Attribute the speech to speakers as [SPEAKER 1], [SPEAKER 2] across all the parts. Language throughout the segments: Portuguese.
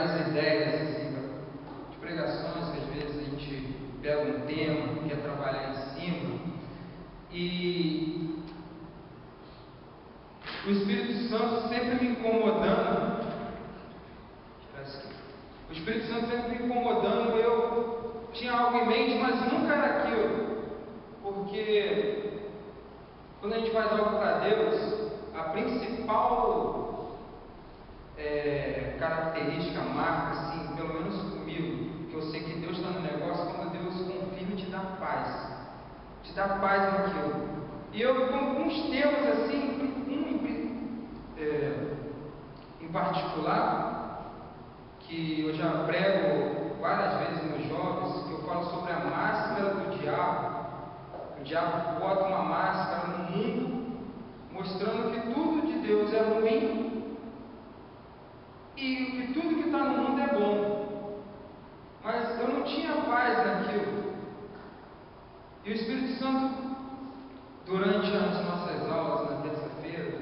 [SPEAKER 1] várias ideias assim, de pregações que às vezes a gente pega um tema, quer trabalhar em cima, e o Espírito Santo sempre me incomodando, o Espírito Santo sempre me incomodando, eu tinha algo em mente, mas nunca era aquilo, porque quando a gente faz algo para Deus, a principal característica, marca, assim, pelo menos comigo, que eu sei que Deus está no negócio, quando Deus confirma, te dá paz naquilo. E eu, com alguns temas assim, em particular, que eu já prego várias vezes nos jovens, que eu falo sobre a máscara do diabo. O diabo bota uma máscara no mundo, mostrando que tudo de Deus é ruim e que tudo que está no mundo é bom. Mas eu não tinha paz naquilo. E o Espírito Santo, durante as nossas aulas na terça-feira,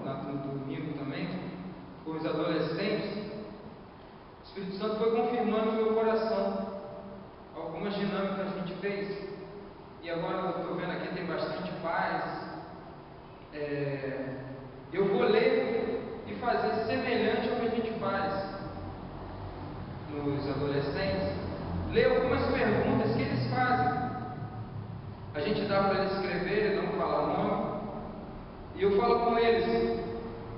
[SPEAKER 1] no domingo também, com os adolescentes, o Espírito Santo foi confirmando no meu coração algumas dinâmicas que a gente fez. E agora eu estou vendo aqui, tem bastante paz. Eu vou ler e fazer semelhante ao que a gente faz nos adolescentes. Ler algumas perguntas que eles fazem. A gente dá para eles escrever, não falar o nome. E eu falo com eles: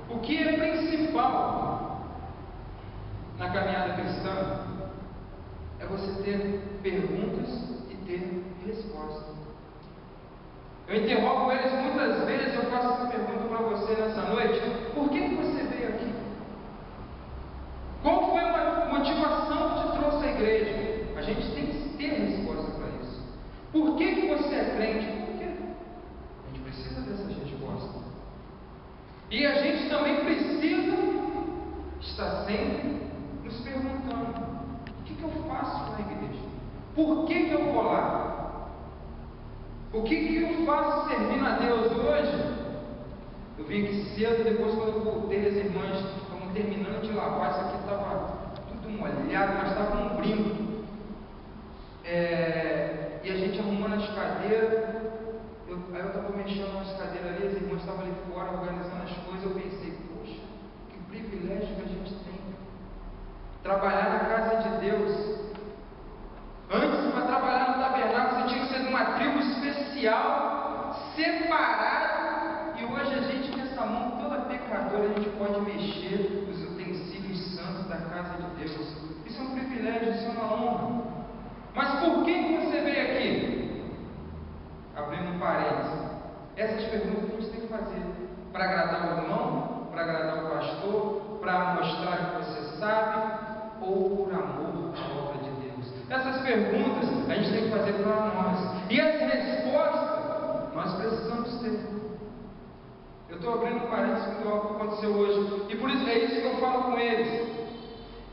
[SPEAKER 1] o que é principal na caminhada cristã é você ter perguntas e ter respostas. Eu interrogo eles muitas vezes, eu faço essa pergunta para você nessa noite: por que você veio aqui? Qual foi a motivação que te trouxe à igreja? A gente tem que ter resposta para isso. Por que você é crente? Por quê? A gente precisa dessas respostas. E a gente também precisa estar sempre nos perguntando: o que eu faço na igreja? Por que eu vou lá? O que eu faço servindo a Deus hoje? Eu vim aqui cedo, depois quando eu voltei, as irmãs estavam terminando de lavar, isso aqui estava tudo molhado, mas estava um brinco. E a gente arrumando as cadeiras, aí eu estava mexendo nas cadeiras ali, as irmãs estavam ali fora organizando as coisas, eu pensei: poxa, que privilégio que a gente tem, trabalhar na casa de Deus. Antes, para trabalhar no tabernáculo, você tinha que ser de uma tribo especial, separado, e hoje a gente, com essa mão toda pecadora, a gente pode mexer os utensílios santos da casa de Deus. Isso é um privilégio, isso é uma honra. Mas por que você veio aqui? Abrindo um parênteses, essas perguntas a gente tem que fazer para agradar o irmão, para agradar o pastor, para mostrar que você sabe, ou por amor à obra de Deus. Essas perguntas a gente tem que fazer para nós, e as respostas nós precisamos ter. Eu estou abrindo um parênteses com algo que aconteceu hoje, e por isso é isso que eu falo com eles.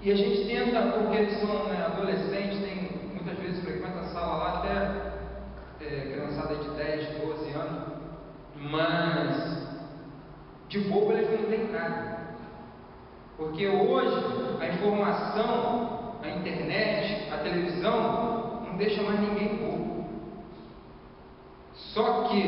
[SPEAKER 1] E a gente tenta, porque eles são adolescentes, muitas vezes frequenta a sala lá, até criançada de 10, 12 anos, mas de bobo eles não têm nada. Porque hoje a informação, a internet, a televisão não deixa mais ninguém bobo. Só que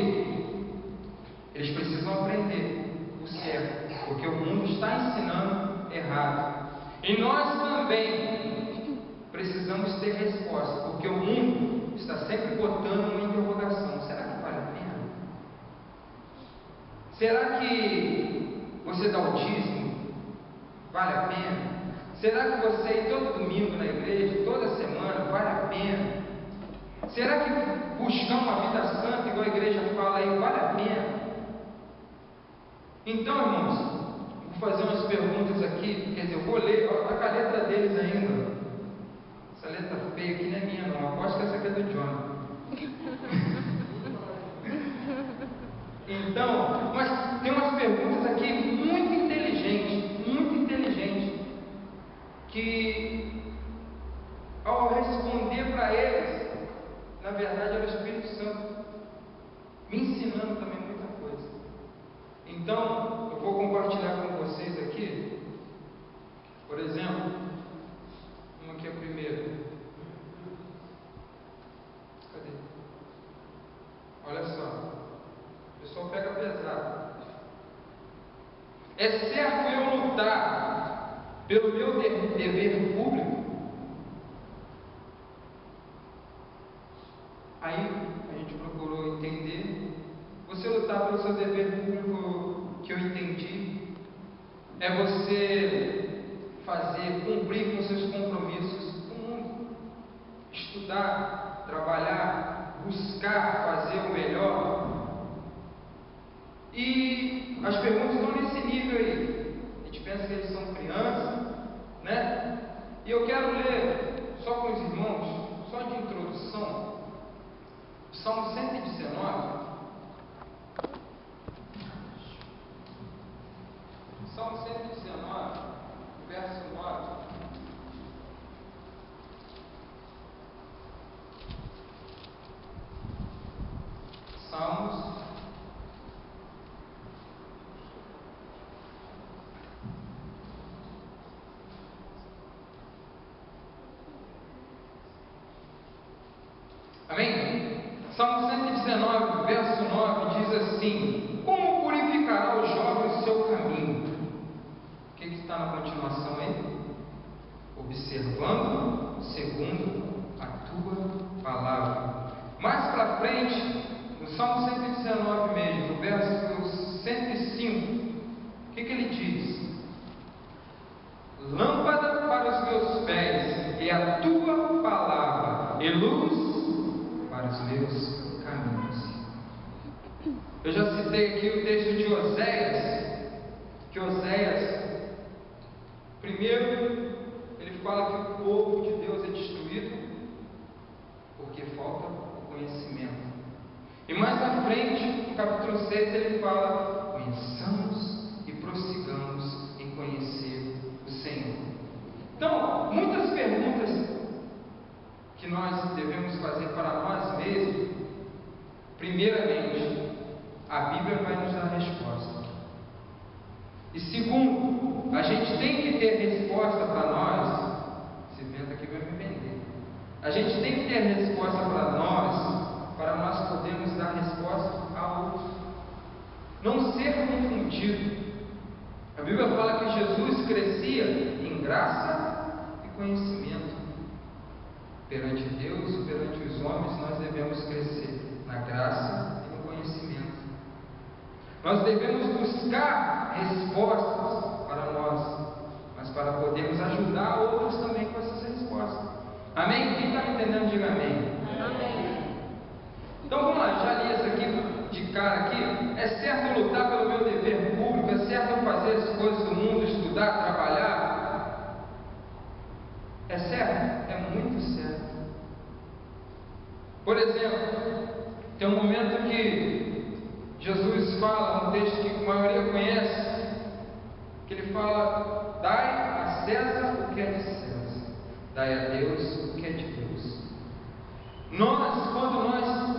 [SPEAKER 1] eles precisam aprender o certo, porque o mundo está ensinando errado. E nós também precisamos ter resposta, porque o mundo está sempre botando uma interrogação: será que vale a pena? Será que você dá o dízimo? Vale a pena? Será que você ir todo domingo na igreja, toda semana, vale a pena? Será que buscar uma vida santa, igual a igreja fala aí, vale a pena? Então, irmãos, vou fazer umas perguntas aqui, quer dizer, eu vou ler, olha, tá com a letra deles ainda. Essa letra feia aqui não é minha não, aposto que essa aqui é do John. Então, mas tem umas perguntas aqui muito inteligentes, que ao responder para eles, na verdade era o Espírito Santo me ensinando também muita coisa. Então, eu vou compartilhar com vocês aqui, por exemplo, É certo eu lutar pelo meu dever público? Aí a gente procurou entender. Você lutar pelo seu dever público, que eu entendi, é você cumprir com seus compromissos com o mundo, estudar, trabalhar, buscar fazer o melhor. E as perguntas estão nesse nível aí. A gente pensa que eles são crianças, né? E eu quero ler só com os irmãos, só de introdução, Salmo 119. Salmo 119, verso 9. Salmos. Amém? Salmo 119, verso 9 diz assim: como purificará o jovem o seu caminho? O que está na continuação aí? Observando segundo a tua palavra. Mais para frente, no Salmo 119 mesmo, no verso 105, o que ele diz? Lâmpada para os meus pés é a tua palavra, e luz para os meus caminhos. Eu já citei aqui o texto de Oséias, que Oséias, primeiro, ele fala que o povo de Deus é destruído porque falta o conhecimento. E mais à frente, no capítulo 6, ele fala: conheçamos e prossigamos em conhecer o Senhor. Então, muitas perguntas que nós devemos fazer para nós mesmos. Primeiramente, a Bíblia vai nos dar a resposta. E segundo, a gente tem que ter resposta para nós. Esse vento aqui vai me vender. A gente tem que ter resposta para nós podermos dar resposta a outros. Não ser confundido. A Bíblia fala que Jesus crescia em graça e conhecimento. Perante Deus e perante os homens, nós devemos crescer na graça e no conhecimento. Nós devemos buscar respostas para nós, mas para podermos ajudar outros também com essas respostas. Amém? Quem está me entendendo, diga amém.
[SPEAKER 2] Amém.
[SPEAKER 1] Então vamos lá, já li isso aqui de cara aqui. É certo lutar pelo meu dever público, é certo eu fazer as coisas do mundo, estudar, trabalhar. É certo? É muito certo. Por exemplo, tem um momento que Jesus fala, um texto que a maioria conhece, que ele fala: dai a César o que é de César, dai a Deus o que é de Deus. Quando nós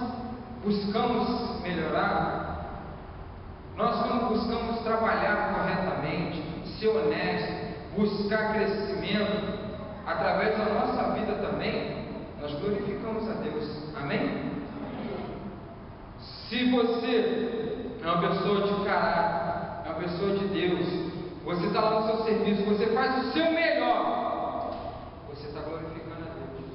[SPEAKER 1] buscamos melhorar, quando buscamos trabalhar corretamente, ser honesto, buscar crescimento, através da nossa vida também, nós glorificamos a Deus. Amém? Se você é uma pessoa de caráter, é uma pessoa de Deus, você está lá no seu serviço, você faz o seu melhor, você está glorificando a Deus.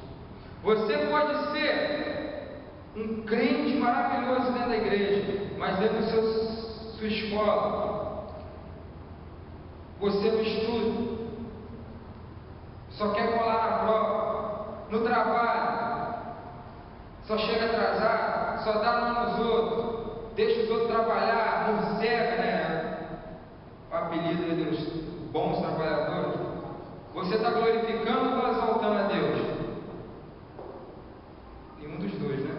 [SPEAKER 1] Você pode ser um crente maravilhoso dentro da igreja, mas dentro da sua escola, você não estuda, só quer colar na prova, no trabalho, só chega atrasado, só dá lá nos outros, deixa os outros trabalhar, morcega, né? O apelido aí dos bons trabalhadores. Você está glorificando ou exaltando a Deus? Nenhum dos dois, né?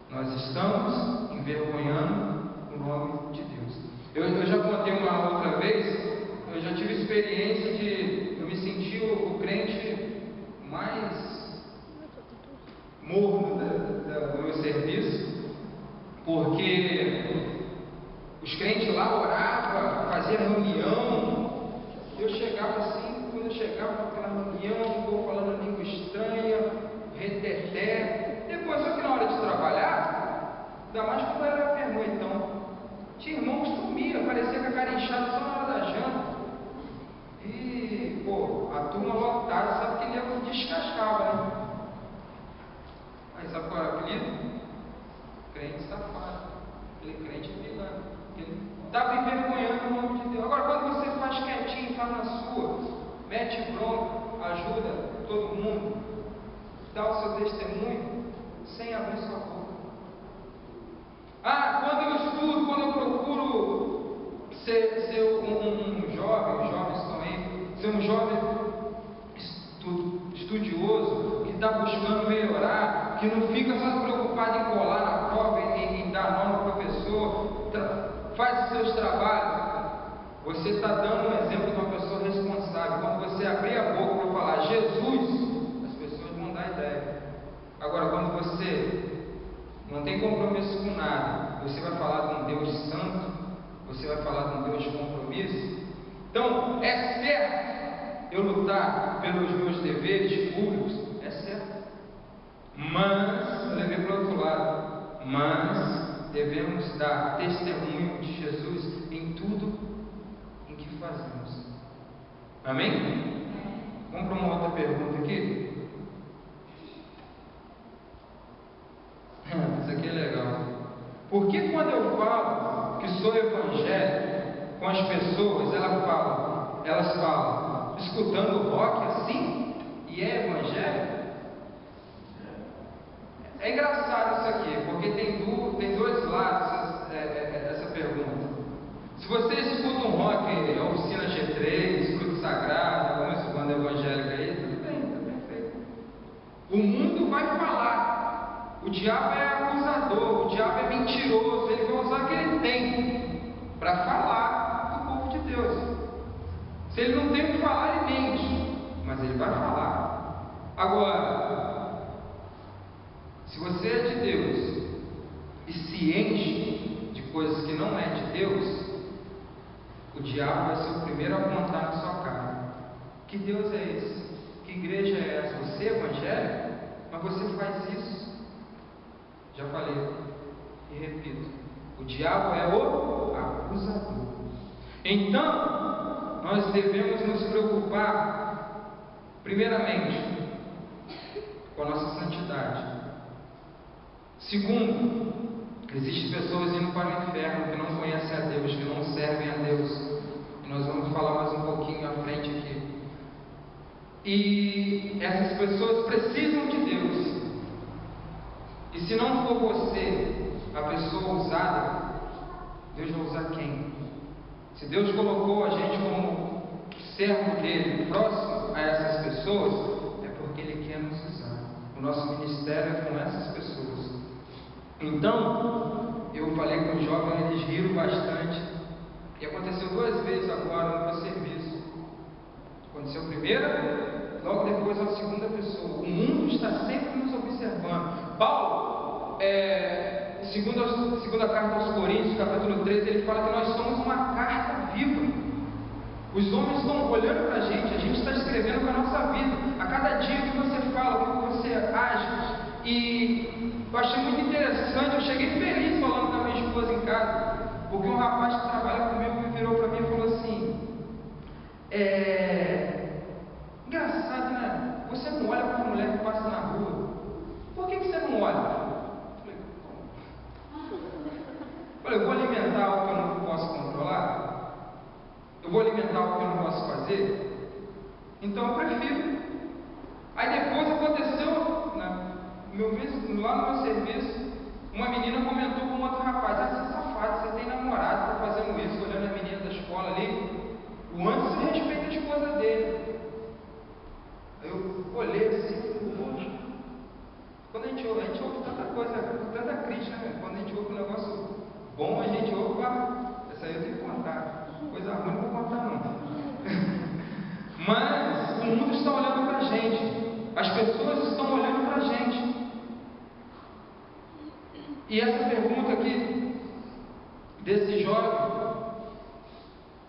[SPEAKER 1] Nós estamos envergonhando o nome de Deus. Eu já contei uma outra vez, eu já tive experiência de eu me sentir o crente mais morno do meu serviço, porque os crentes lá oravam, faziam reunião, eu chegava assim, quando eu chegava turma lotada, sabe que nego descascava, né? Aí sabe qual é o apelido? Crente safado. Aquele crente pilantra. Ele estava envergonhando o nome de Deus. Agora, quando você faz quietinho, faz na sua, mete bronca, ajuda todo mundo, dá o seu testemunho, sem abrir sua boca. Quando eu estudo, quando eu procuro ser um jovem, os jovens estão aí, ser um jovem estudioso, que está buscando melhorar, que não fica só preocupado em colar na prova, em dar nome ao professor, faz os seus trabalhos. Você está dando um exemplo de uma pessoa responsável. Quando você abrir a boca para falar Jesus, as pessoas vão dar ideia. Agora, quando você não tem compromisso com nada, você vai falar de um Deus santo, você vai falar de um Deus de compromisso. Então, é certo eu lutar pelos meus deveres públicos, é certo. Mas, eu levei para o outro lado, mas devemos dar testemunho de Jesus em tudo em que fazemos. Amém? Vamos para uma outra pergunta aqui? Isso aqui é legal. Por que quando eu falo que sou evangélico com as pessoas, elas falam, escutando rock assim, e é evangélico? É engraçado isso aqui, porque tem dois lados essa pergunta. Se você escuta um rock, Oficina G3, Fruto Sagrado, algumas banda evangélica aí, tudo bem, está perfeito. O mundo vai falar. O diabo é acusador, o diabo é mentiroso, ele vai usar o que ele tem para falar do povo de Deus. Se ele não tem o que falar, ele mente, mas ele vai falar. Agora, se você é de Deus e se enche de coisas que não é de Deus, o diabo vai ser o primeiro a apontar na sua cara. Que Deus é esse? Que igreja é essa? Você é evangélico? Mas você faz isso? Já falei e repito: o diabo é o acusador. Então, nós devemos nos preocupar, primeiramente, com a nossa santidade. Segundo, existem pessoas indo para o inferno que não conhecem a Deus, que não servem a Deus. E nós vamos falar mais um pouquinho à frente aqui. E essas pessoas precisam de Deus. E se não for você a pessoa usada, Deus vai usar quem? Se Deus colocou a gente como servo dele, próximo a essas pessoas, é porque Ele quer nos usar. O nosso ministério é com essas pessoas. Então, eu falei com os jovens, eles riram bastante. E aconteceu 2 vezes agora no meu serviço. Aconteceu a primeira, logo depois a segunda pessoa. O mundo está sempre nos observando. Paulo, segunda carta aos Coríntios, capítulo 13, ele fala que nós somos uma carta viva. Os homens estão olhando para a gente está escrevendo com a nossa vida. A cada dia que você fala, o que você age. E eu achei muito interessante, eu cheguei feliz falando com a minha esposa em casa, porque um rapaz que trabalha comigo me virou para mim e falou assim: engraçado, né? Você não olha para uma mulher que passa na rua. Por que você não olha? Eu vou alimentar algo que eu não posso controlar? Eu vou alimentar algo que eu não posso fazer? Então eu prefiro. Aí depois aconteceu, lá no meu serviço, uma menina comentou com outro rapaz: você é safado, você tem namorado, está fazendo isso, olhando a menina da escola ali. O Anderson respeita a esposa dele. Eu olhei assim e falei: poxa, quando a gente ouve tanta coisa, tanta crítica, né? Quando a gente ouve um negócio bom, a gente ouve, essa aí eu tenho que contar. Coisa ruim não vou contar não. Mas o mundo está olhando para a gente. As pessoas estão olhando para a gente. E essa pergunta aqui, desse jovem,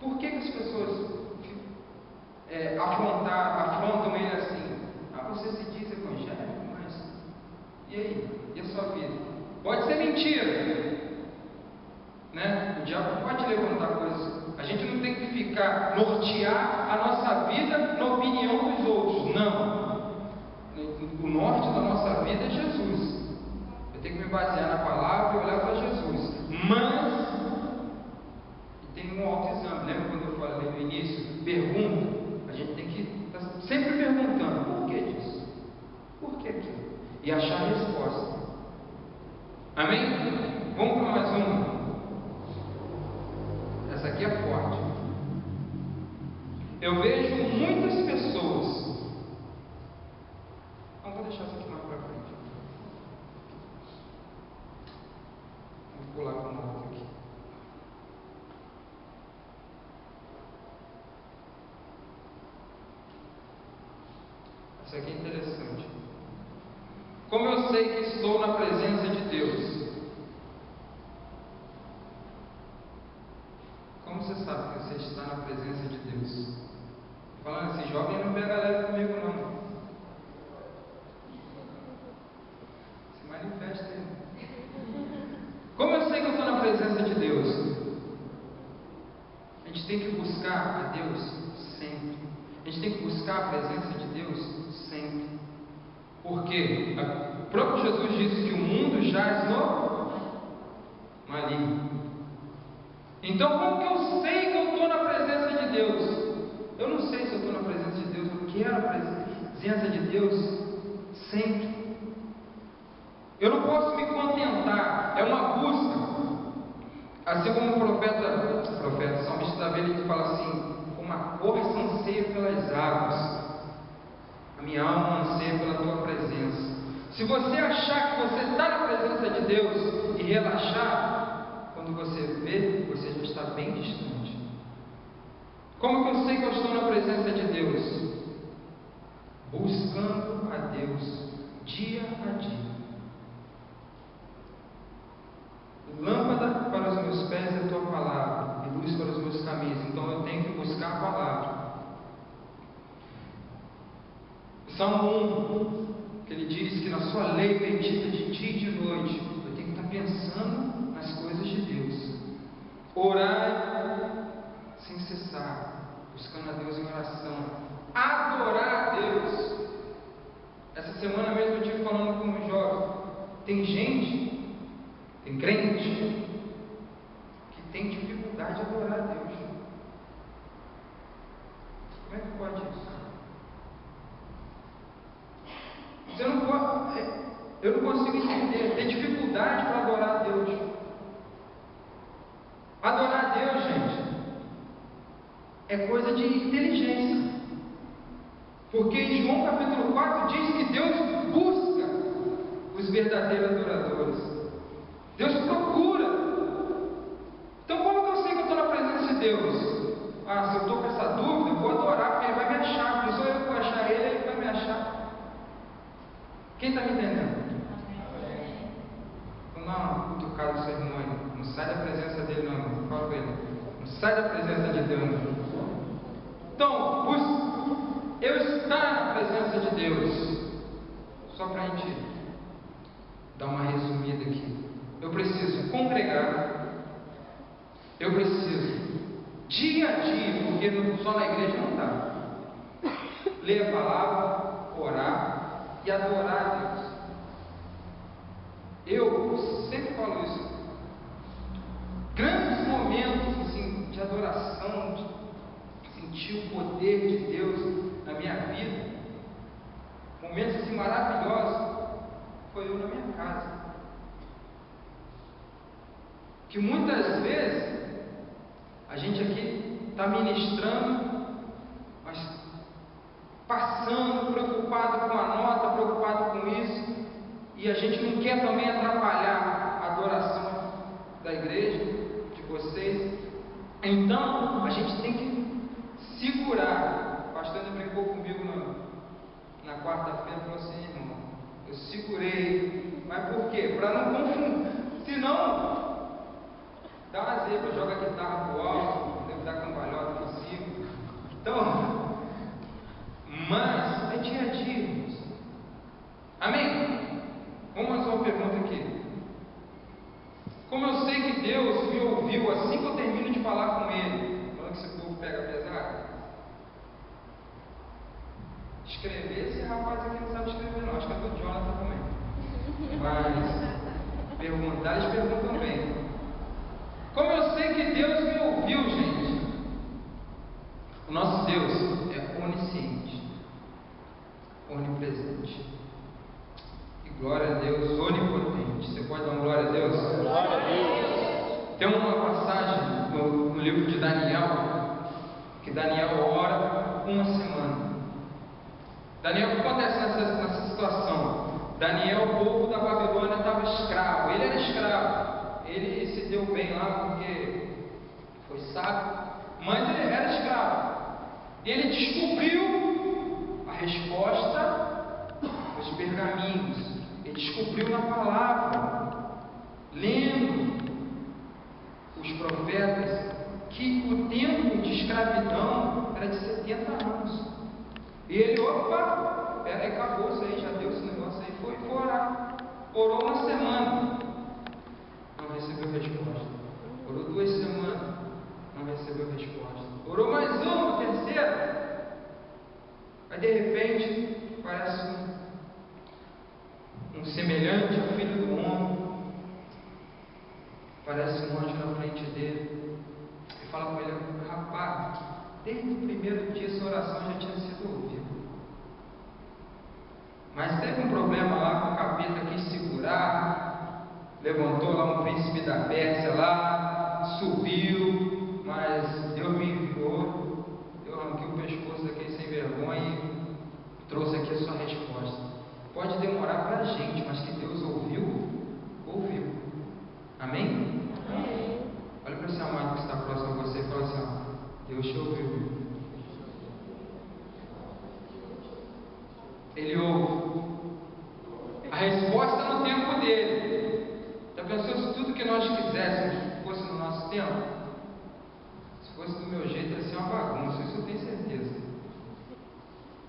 [SPEAKER 1] por que as pessoas afrontam ele assim? Você se diz evangélico, mas e aí? E a sua vida? Pode ser mentira, né? O diabo pode levantar coisas. A gente não tem que nortear a nossa vida na opinião dos e achar a resposta. Amém? Vamos para mais uma. Essa aqui é forte. Eu vejo muitas pessoas. Não vou deixar isso aqui mais para frente. Vou pular para uma outra aqui. Isso aqui é interessante. Como eu sei que estou na presença de Deus? Como você sabe que você está na presença de Deus? Falando assim, jovem não pega leve comigo não. Se manifesta aí. Como eu sei que eu estou na presença de Deus? A gente tem que buscar a Deus sempre. A gente tem que buscar a presença de Deus sempre. Porque o próprio Jesus disse que o mundo jaz no maligno. Então, como que eu sei que eu estou na presença de Deus? Eu não sei se eu estou na presença de Deus. Eu quero a presença de Deus sempre. Eu não posso me contentar. É uma busca. Assim como o profeta salmista Davi, ele fala assim: uma corça anseia pelas águas, a minha alma anseia pela tua presença. Se você achar que você está na presença de Deus e relaxar, quando você vê, você já está bem distante. Como que eu sei que eu estou na presença de Deus? Buscando a Deus dia a dia. Lâmpada para os meus pés é a tua palavra e luz para os meus caminhos. Então eu tenho que buscar a palavra. Salmo 1, que ele diz que na sua lei medita de dia e de noite. Eu tenho que estar pensando nas coisas de Deus. Orar sem cessar, buscando a Deus em oração. Adorar a Deus. Essa semana mesmo eu estive falando com um jovem. Tem gente, tem crente, que tem dificuldade de adorar a Deus. Como é que pode isso? Você não pode, eu não consigo entender. Tem dificuldade para adorar a Deus. Adorar a Deus, gente, é coisa de inteligência. Porque em João capítulo 4 diz que Deus busca os verdadeiros adoradores. Deus procura. Então como que eu sei que eu estou na presença de Deus? Se eu estou com essa dúvida, eu vou adorar, porque Ele vai me achar. Não sou eu que vou achar Ele, Ele vai me achar. Quem está me entendendo? Não dá uma cutucada do seu irmão aí. Não sai da presença dele não. Fala com ele. Não sai da presença de Deus não. Então, eu estar na presença de Deus. Só para a gente dar uma resumida aqui. Eu preciso congregar. Eu preciso dia a dia, porque só na igreja não dá. Ler a palavra, orar e adorar a Deus. Eu sempre falo isso. Grandes momentos assim, de adoração, de sentir o poder de Deus na minha vida, momentos assim maravilhosos, foi eu na minha casa. Que muitas vezes a gente aqui está ministrando, mas passando, preocupado com a nota, preocupado com isso, e a gente não quer também atrapalhar a adoração da igreja, de vocês. Então a gente tem que segurar. O pastor ainda brincou comigo na quarta-feira, falou assim: irmão, eu segurei, mas por quê? Para não confundir, senão dá uma zebra, joga a guitarra pro alto, deve dar cambalhota em cima. Então, mas é dia a dia, irmãos. Amém? Vamos mais uma pergunta aqui. Como eu sei que Deus me ouviu assim que eu termino de falar com Ele? Falando que esse povo pega pesado. Escrever, esse rapaz aqui não sabe escrever não, acho que é do Jonathan também. Mas perguntar, eles perguntam bem. Como eu sei que Deus me ouviu, gente? O nosso Deus é onisciente, onipresente. E glória Tem uma passagem no livro de Daniel, que Daniel ora uma semana. Daniel, o que acontece nessa situação? Daniel, o povo da Babilônia, estava escravo. Ele era escravo. Ele se deu bem lá porque foi sábio, mas ele era escravo. E ele descobriu a resposta nos pergaminhos. Ele descobriu na palavra, lendo os profetas, que o tempo de escravidão era de 70 anos. E ele, opa, peraí, acabou isso aí, já deu esse negócio aí, foi orar. Orou uma semana, não recebeu resposta. Orou 2 semanas, não recebeu resposta. Orou mais uma, terceira. Aí de repente, parece um semelhante ao filho do homem. Parece um anjo na frente dele. E fala com ele: rapaz, desde o primeiro dia sua oração já tinha sido ouvida. Mas teve um problema lá com o capeta, quis segurar, levantou lá um príncipe da Pérsia lá, subiu, mas Deus me enviou, eu arranquei o pescoço daquele sem vergonha e trouxe aqui a sua resposta. Pode demorar para a gente, mas que Deus ouviu, ouviu. Amém? Amém. Olha para esse amado que está próximo a você e fala assim: ó, Deus te ouviu. Ele ouve. A resposta no tempo dele. Já pensou se tudo que nós quiséssemos fosse no nosso tempo? Se fosse do meu jeito, ia ser uma bagunça, isso eu tenho certeza.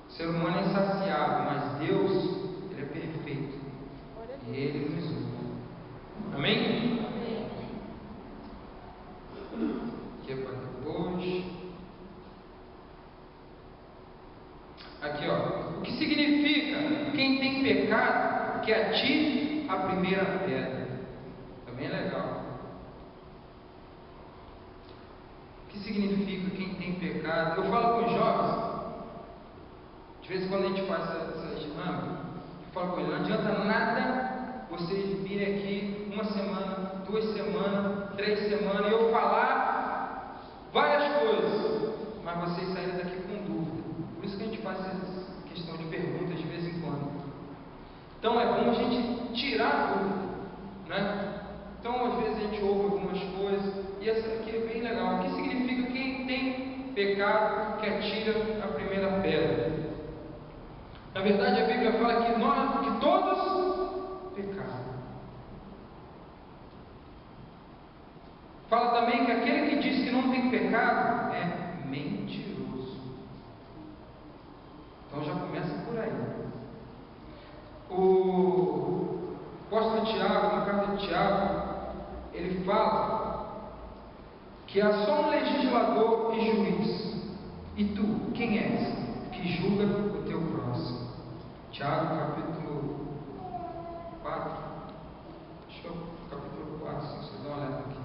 [SPEAKER 1] O ser humano é insaciável, mas Deus, Ele é perfeito. E Ele nos ouve. Amém? Amém. Aqui é para depois. Aqui, ó. O que significa? Quem tem pecado, que atire a primeira pedra. Também é legal. O que significa quem tem pecado? Eu falo com os jovens. De vez em quando a gente faz essa dinâmica. Eu falo com eles: não adianta nada vocês virem aqui 1 semana, 2 semanas, 3 semanas e eu falar várias coisas, mas vocês saírem daqui com dúvida. Por isso que a gente faz essa questão de perguntas de vez em quando. Então é bom a gente tirar a dúvida, né? Então às vezes a gente ouve algumas coisas e essa aqui é bem legal. O que significa quem tem pecado, que atira a primeira pedra? Na verdade a Bíblia fala que todos pecaram. Fala também que aquele que diz que não tem pecado é mentiroso. Então já começa por aí. O apóstolo Tiago, na carta de Tiago, ele fala que há só um legislador e juiz. E tu, quem és que julga o teu próximo? Tiago, capítulo 4. Acho que é o capítulo 4, se você dá uma olhada aqui.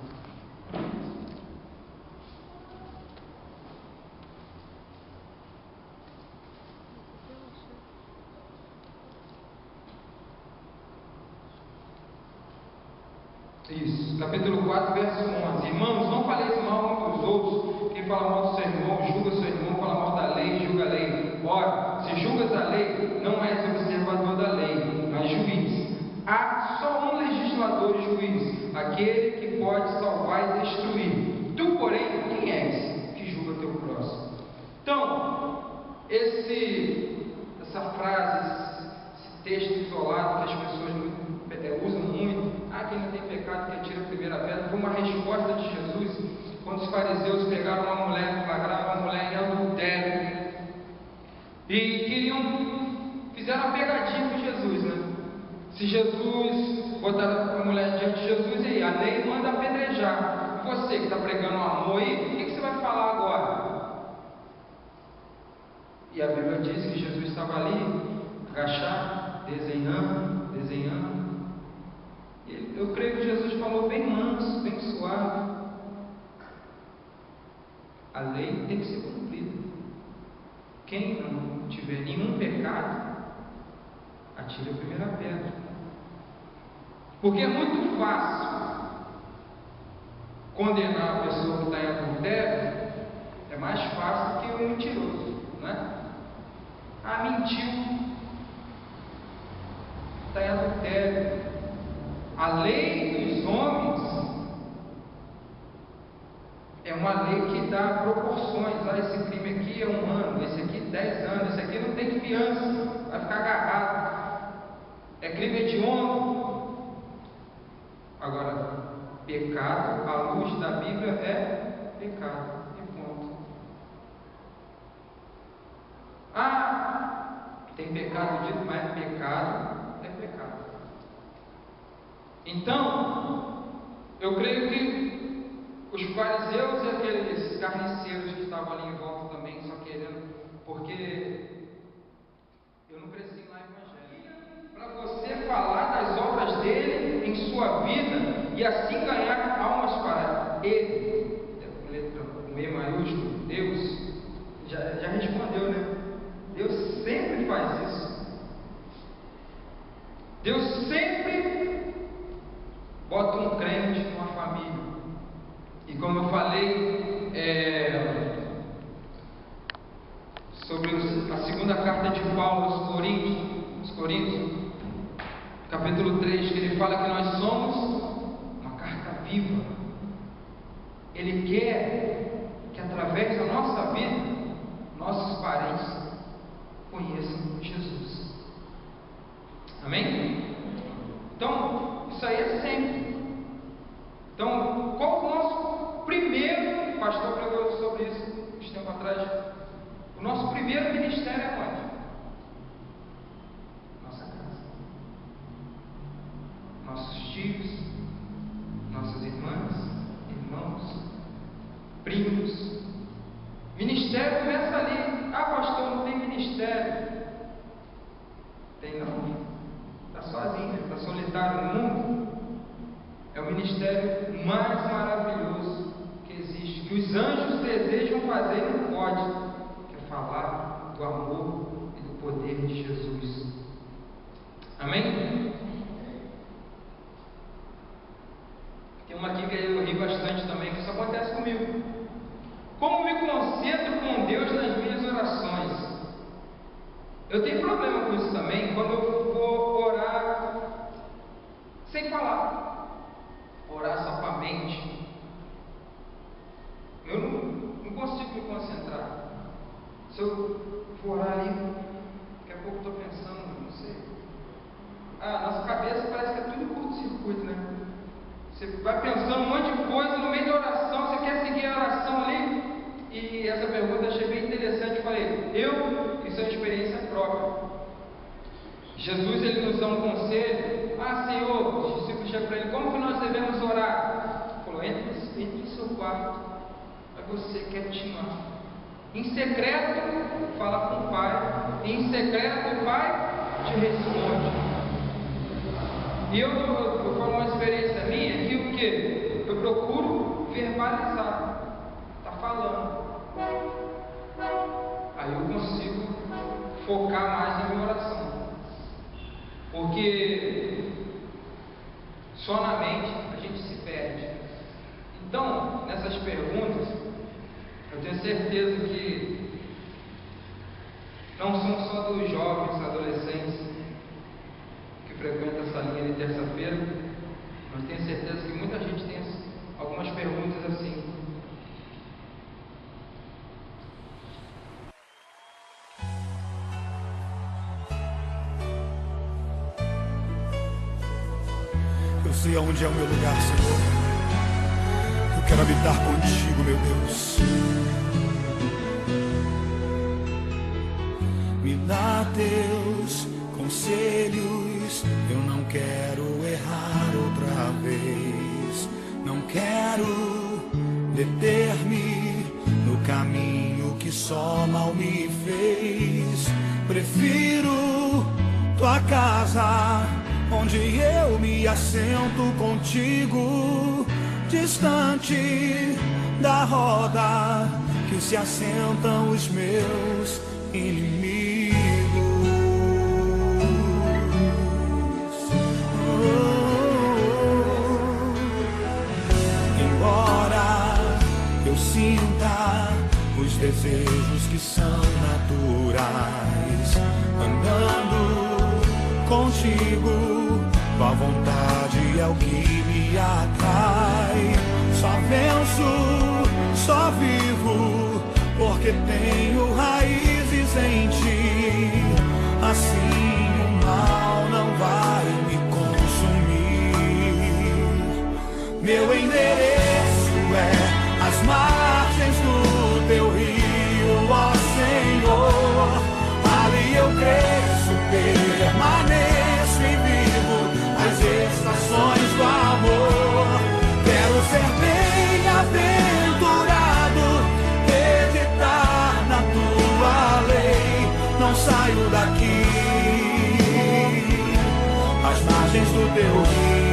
[SPEAKER 1] Isso, capítulo 4, verso 11. Irmãos, não faleis mal uns dos outros. Quem fala mal do seu irmão, julga seu irmão. Fala mal da lei, julga a lei. Ora, se julgas a lei, não és observador da lei, mas juiz. Há só um legislador e juiz, aquele que pode salvar e destruir. Tu, porém, quem és que julga teu próximo? Então, essa frase, esse texto isolado que as pessoas usam muito, quem não tem pecado que atira a primeira pedra, foi uma resposta de Jesus quando os fariseus pegaram uma mulher, flagraram uma mulher em adultério e fizeram uma pegadinha com Jesus, né? Se Jesus botar a mulher diante de Jesus, e aí a lei manda apedrejar. Você que está pregando amor aí, o que você vai falar agora? E a Bíblia diz que Jesus estava ali, agachado, desenhando. Eu creio que Jesus falou bem manso, bem suave. A lei tem que ser cumprida. Quem não tiver nenhum pecado, atire a primeira pedra. Porque é muito fácil condenar a pessoa que está em adultério é mais fácil que o mentiroso, né? Mentiu, está em adultério. A lei dos homens é uma lei que dá proporções. Esse crime aqui é 1 ano, esse aqui 10 anos, esse aqui não tem criança, vai ficar agarrado. É crime hediondo. Agora, pecado, à luz da Bíblia, é pecado. E ponto. Tem pecado dito, mas pecado é pecado. Então, eu creio que os fariseus e aqueles carniceiros que estavam ali em volta também, só querendo, porque eu não cresci na Evangelho, para você falar das obras dele em sua vida e assim ganhar almas para ele, letra com E maiúsculo, Deus, já respondeu, né? Deus sempre faz isso. Deus sempre bota um crente numa família. E como eu falei sobre a segunda carta de Paulo aos Coríntios, capítulo 3, que ele fala que nós somos uma carta viva. Ele quer que através da nossa vida, nossos parentes conheçam Jesus. Amém? Então, isso aí é sempre. Então, qual o nosso primeiro, o pastor pregou sobre isso uns tempos atrás, o nosso primeiro ministério é onde? Nossa casa. Nossos tios, nossas irmãs, irmãos, primos. Ministério começa ali. Pastor, não tem ministério. Tem não. Está sozinho, está solitário no mundo. É o ministério mais maravilhoso que existe, que os anjos desejam fazer e não pode, que é falar do amor e do poder de Jesus. Amém? Tem uma aqui que eu ri bastante também, que isso acontece comigo. Como me concentro com Deus nas minhas orações? Eu tenho problema com isso também, quando eu vou orar sem falar. Orar só com a mente. Eu não consigo me concentrar. Se eu for orar ali, daqui a pouco estou pensando, não sei. Nossa cabeça parece que é tudo curto-circuito, né? Você vai pensando um monte de coisa no meio da oração, você quer seguir a oração ali. E essa pergunta eu achei bem interessante. Eu falei, isso é uma experiência própria. Jesus, ele nos dá um conselho. Senhor, os discípulos chegam para ele, como que nós devemos orar? Ele falou, entre no seu quarto, aí você quietinho lá. Em secreto, fala com o Pai. Em secreto, o Pai te responde. E eu falo uma experiência minha, que o que? Eu procuro verbalizar. Está falando. Aí eu consigo focar mais na minha oração. Porque só na mente a gente se perde. Então, nessas perguntas, eu tenho certeza que não são só dos jovens, adolescentes que frequentam essa linha de terça-feira, mas tenho certeza que muita gente tem algumas perguntas assim.
[SPEAKER 2] Eu sei aonde é o meu lugar, Senhor. Eu quero habitar contigo, meu Deus. Me dá teus conselhos. Eu não quero errar outra vez. Não quero deter-me no caminho que só mal me fez. Prefiro tua casa, onde eu me assento contigo, distante da roda que se assentam os meus inimigos. Embora contigo. Tua vontade é o que me atrai. Só venço, só vivo, porque tenho raízes em ti. Assim o mal não vai me consumir. Meu endereço é as margens do teu rio, ó Senhor. Ali eu cresço, permaneço e vivo as estações do amor. Quero ser bem-aventurado, meditar na tua lei. Não saio daqui, às margens do teu rio.